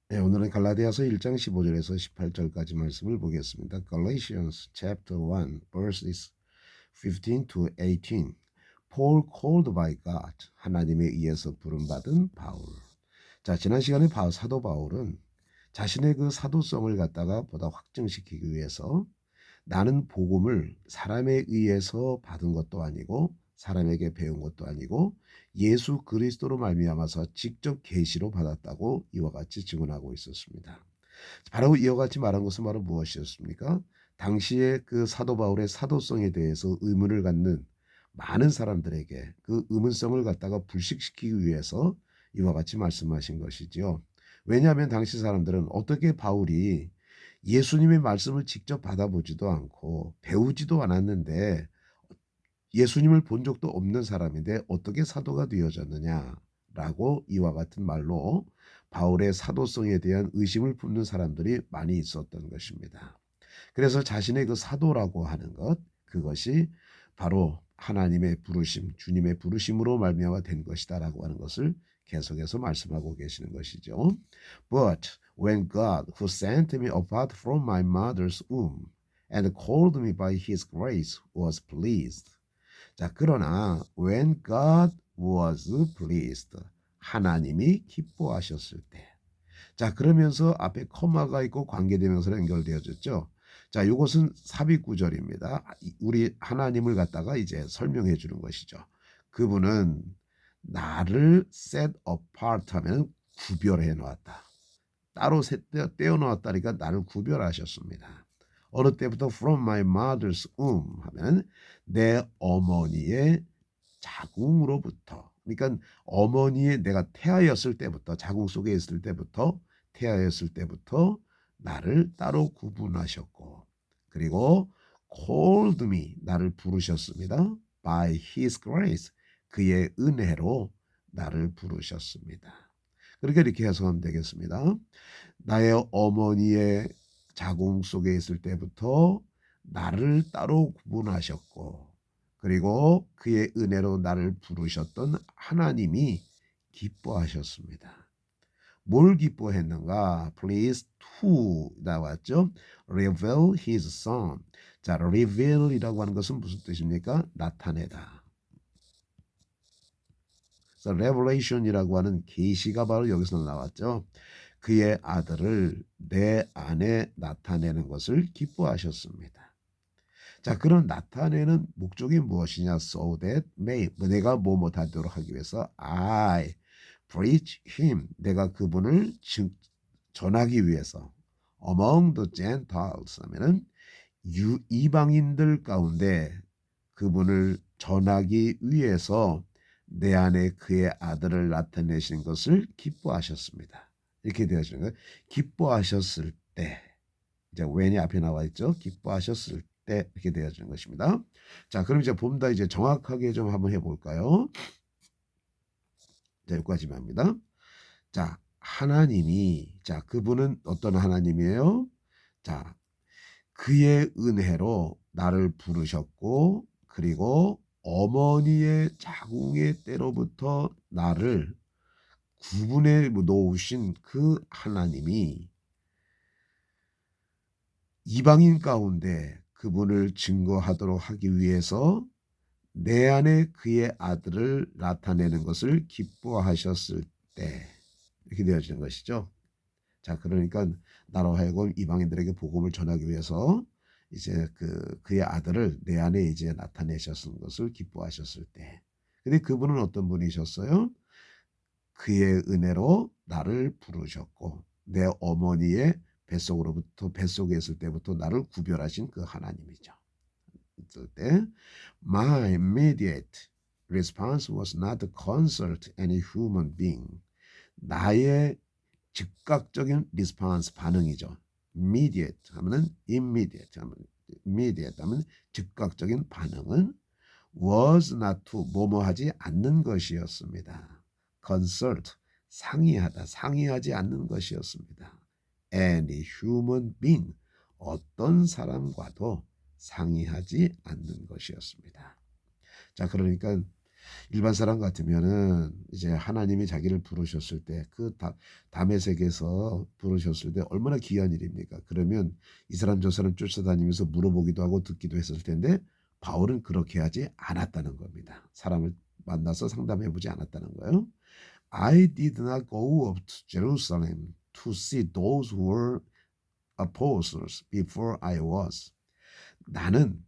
네, 오늘은 갈라디아서 1장 15절에서 18절까지 말씀을 보겠습니다. Galatians chapter 1 verses 15 to 18. Paul called by God. 하나님에 의해서 부름받은 바울. 자, 지난 시간에 사도 바울은 자신의 그 사도성을 갖다가 보다 확증시키기 위해서 나는 복음을 사람에 의해서 받은 것도 아니고 사람에게 배운 것도 아니고 예수 그리스도로 말미암아서 직접 계시로 받았다고 이와 같이 증언하고 있었습니다. 바로 이와 같이 말한 것은 바로 무엇이었습니까? 당시에 그 사도 바울의 사도성에 대해서 의문을 갖는 많은 사람들에게 그 의문성을 갖다가 불식시키기 위해서 이와 같이 말씀하신 것이지요. 왜냐하면 당시 사람들은 어떻게 바울이 예수님의 말씀을 직접 받아보지도 않고 배우지도 않았는데 예수님을 본 적도 없는 사람인데 어떻게 사도가 되어졌느냐라고 이와 같은 말로 바울의 사도성에 대한 의심을 품는 사람들이 많이 있었던 것입니다. 그래서 자신의 그 사도라고 하는 것, 그것이 바로 하나님의 부르심, 주님의 부르심으로 말미암아 된 것이다라고 하는 것을 계속해서 말씀하고 계시는 것이죠. But when God, who sent me apart from my mother's womb and called me by his grace, was pleased. 자, 그러나 when God was pleased, 하나님이 기뻐하셨을 때. 자, 그러면서 앞에 커마가 있고 관계대명사로 연결되어졌죠. 자, 이것은 삽입 구절입니다. 우리 하나님을 갖다가 이제 설명해 주는 것이죠. 그분은 나를 set apart 하면 구별해 놓았다. 따로 떼어 놓았다니까 나를 구별하셨습니다. 어느 때부터 from my mother's womb 하면 내 어머니의 자궁으로부터, 그러니까 어머니의 내가 태아였을 때부터, 자궁 속에 있을 때부터, 태아였을 때부터 나를 따로 구분하셨고, 그리고 called me, 나를 부르셨습니다. by his grace, 그의 은혜로 나를 부르셨습니다. 그러니까 이렇게 해석하면 되겠습니다. 나의 어머니의 자궁 속에 있을 때부터 나를 따로 구분하셨고, 그리고 그의 은혜로 나를 부르셨던 하나님이 기뻐하셨습니다. 뭘 기뻐했는가? Please to 나왔죠. Reveal His Son. 자, reveal이라고 하는 것은 무슨 뜻입니까? 나타내다. 그래서 revelation이라고 하는 계시가 바로 여기서 나왔죠. 그의 아들을 내 안에 나타내는 것을 기뻐하셨습니다. 자, 그런 나타내는 목적이 무엇이냐? So that may, 내가 뭐하도록 하기 위해서 I preach him, 내가 그분을 전하기 위해서 among the Gentiles 하면은 이방인들 가운데 그분을 전하기 위해서 내 안에 그의 아들을 나타내신 것을 기뻐하셨습니다. 이렇게 되어지는 거예요. 기뻐하셨을 때, 이제 when이 앞에 나와 있죠. 기뻐하셨을 때 이렇게 되어지는 것입니다. 자, 그럼 이제 좀 더 이제 정확하게 좀 한번 해볼까요? 자, 여기까지만 합니다. 자, 하나님이, 자, 그분은 어떤 하나님이에요? 자, 그의 은혜로 나를 부르셨고, 그리고 어머니의 자궁의 때로부터 나를 구분해 놓으신 그 하나님이 이방인 가운데 그분을 증거하도록 하기 위해서 내 안에 그의 아들을 나타내는 것을 기뻐하셨을 때 이렇게 되어지는 것이죠. 자, 그러니까 나로 하여금 이방인들에게 복음을 전하기 위해서 이제 그의 아들을 내 안에 이제 나타내셨은 것을 기뻐하셨을 때. 근데 그분은 어떤 분이셨어요? 그의 은혜로 나를 부르셨고 내 어머니의 뱃속에 있을 때부터 나를 구별하신 그 하나님이죠. 있을 때 my immediate response was not to consult any human being. 나의 즉각적인 리스폰스 반응이죠. immediate 하면은 immediate 하면 immediate 하면 즉각적인 반응은 was not to 뭐뭐 하지 않는 것이었습니다. consult 상의하다 상의하지 않는 것이었습니다. any human being 어떤 사람과도 상의하지 않는 것이었습니다. 자, 그러니까 일반 사람 같으면은 이제 하나님이 자기를 부르셨을 때 그 담의 색에서 부르셨을 때 얼마나 귀한 일입니까? 그러면 이 사람 저 사람 쫓아다니면서 물어보기도 하고 듣기도 했을 텐데 바울은 그렇게 하지 않았다는 겁니다. 사람을 만나서 상담해 보지 않았다는 거예요. I did not go up to Jerusalem to see those who were apostles before I was. 나는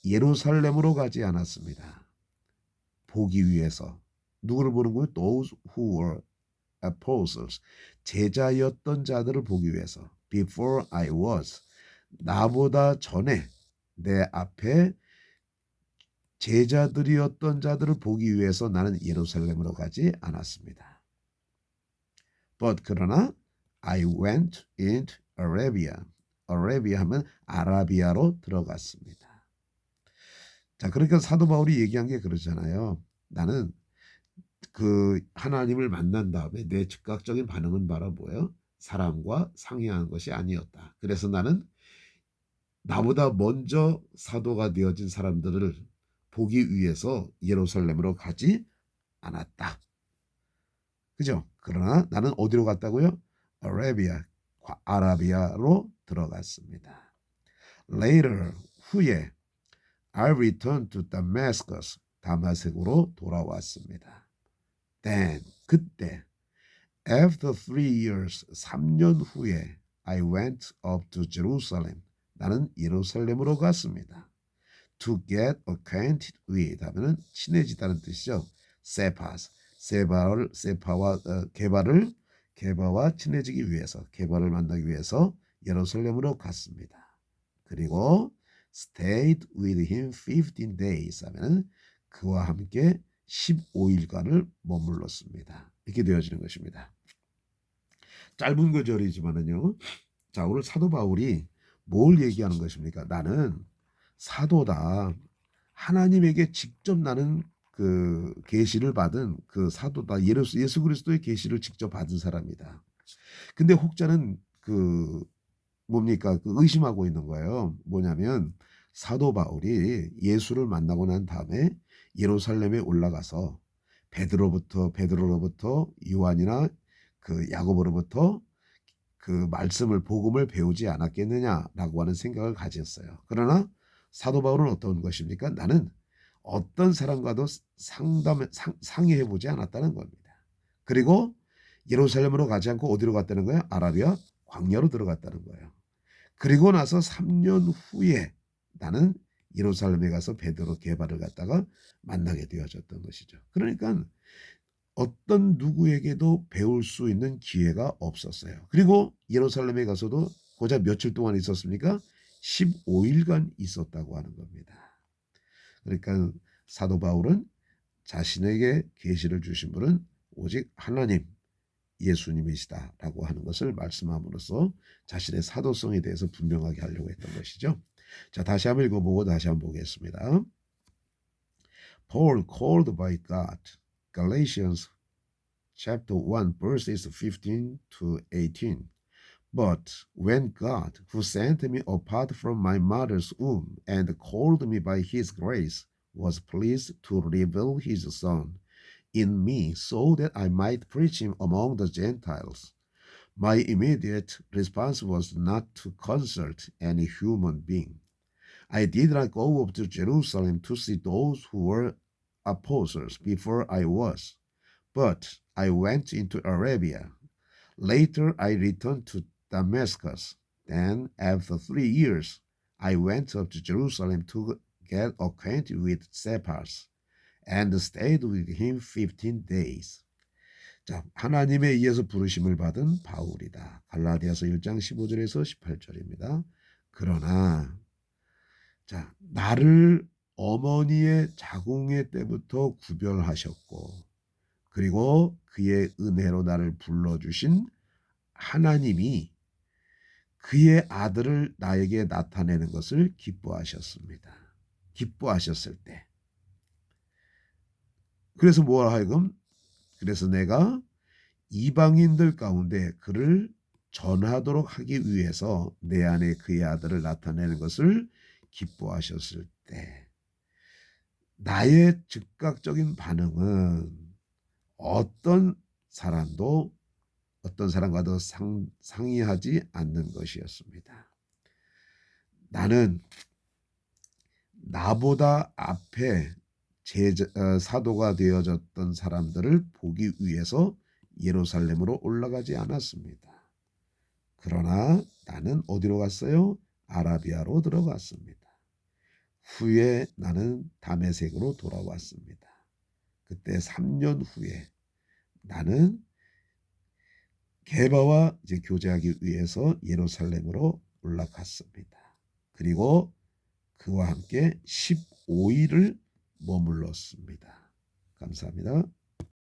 예루살렘으로 가지 않았습니다. 보기 위해서. 누구를 보는 거예요? Those who were apostles. 제자였던 자들을 보기 위해서. Before I was. 나보다 전에 내 앞에 제자들이었던 자들을 보기 위해서 나는 예루살렘으로 가지 않았습니다. But 그러나 I went into Arabia. Arabia 하면 아라비아로 들어갔습니다. 자, 그러니까 사도 바울이 얘기한 게 그러잖아요. 나는 그 하나님을 만난 다음에 내 즉각적인 반응은 바로 뭐예요? 사람과 상의하는 것이 아니었다. 그래서 나는 나보다 먼저 사도가 되어진 사람들을 보기 위해서 예루살렘으로 가지 않았다. 그죠? 그러나 나는 어디로 갔다고요? 아라비아로 들어갔습니다. Later, 후에 I returned to Damascus. 다마섹으로 돌아왔습니다. Then, 그때 After 3 years, 3년 후에 I went up to Jerusalem. 나는 예루살렘으로 갔습니다. To get acquainted with 하면은 친해지다는 뜻이죠. 세파스, 세파와 게바와 친해지기 위해서, 게바를 만나기 위해서 예루살렘으로 갔습니다. 그리고 stayed with him 15 days 하면은 그와 함께 15일간을 머물렀습니다. 이렇게 되어지는 것입니다. 짧은 구절이지만은요. 자, 오늘 사도 바울이 뭘 얘기하는 것입니까? 나는 사도다. 하나님에게 직접 나는 그 계시를 받은 그 사도다. 예수 그리스도의 계시를 직접 받은 사람이다. 근데 혹자는 그 뭡니까? 그 의심하고 있는 거예요. 뭐냐면 사도 바울이 예수를 만나고 난 다음에 예루살렘에 올라가서 베드로로부터 요한이나 그 야고보로부터 그 말씀을 복음을 배우지 않았겠느냐라고 하는 생각을 가졌어요. 그러나 사도 바울은 어떤 것입니까? 나는 어떤 사람과도 상의해 보지 않았다는 겁니다. 그리고 예루살렘으로 가지 않고 어디로 갔다는 거예요? 아라비아 광야로 들어갔다는 거예요. 그리고 나서 3년 후에 나는 예루살렘에 가서 베드로 게바를 갖다가 만나게 되어졌던 것이죠. 그러니까 어떤 누구에게도 배울 수 있는 기회가 없었어요. 그리고 예루살렘에 가서도 고작 며칠 동안 있었습니까? 15일간 있었다고 하는 겁니다. 그러니까 사도 바울은 자신에게 계시를 주신 분은 오직 하나님, 예수님이시다라고 하는 것을 말씀함으로써 자신의 사도성에 대해서 분명하게 하려고 했던 것이죠. 자, 다시 한번 읽어보고 다시 한번 보겠습니다. Paul called by God. Galatians chapter 1 verses 15 to 18. But when God, who sent me apart from my mother's womb and called me by his grace, was pleased to reveal his Son in me so that I might preach him among the Gentiles, my immediate response was not to consult any human being. I did not go up to Jerusalem to see those who were apostles before I was, but I went into Arabia. Later I returned to Damascus. Then, after 3 years, I went up to Jerusalem to get acquainted with Cephas, and stayed with him 15 days. 자, 하나님에 의해서 부르심을 받은 바울이다. 갈라디아서 1장 15절에서 18절입니다. 그러나 자, 나를 어머니의 자궁의 때부터 구별하셨고 그리고 그의 은혜로 나를 불러주신 하나님이 그의 아들을 나에게 나타내는 것을 기뻐하셨습니다. 기뻐하셨을 때. 그래서 뭐라 하여금 그래서 내가 이방인들 가운데 그를 전하도록 하기 위해서 내 안에 그의 아들을 나타내는 것을 기뻐하셨을 때 나의 즉각적인 반응은 어떤 사람도 어떤 사람과도 상의하지 않는 것이었습니다. 나는 나보다 앞에 사도가 되어졌던 사람들을 보기 위해서 예루살렘으로 올라가지 않았습니다. 그러나 나는 어디로 갔어요? 아라비아로 들어갔습니다. 후에 나는 다메섹으로 돌아왔습니다. 그때 3년 후에 나는 게바와 이제 교제하기 위해서 예루살렘으로 올라갔습니다. 그리고 그와 함께 15일을 머물렀습니다. 감사합니다.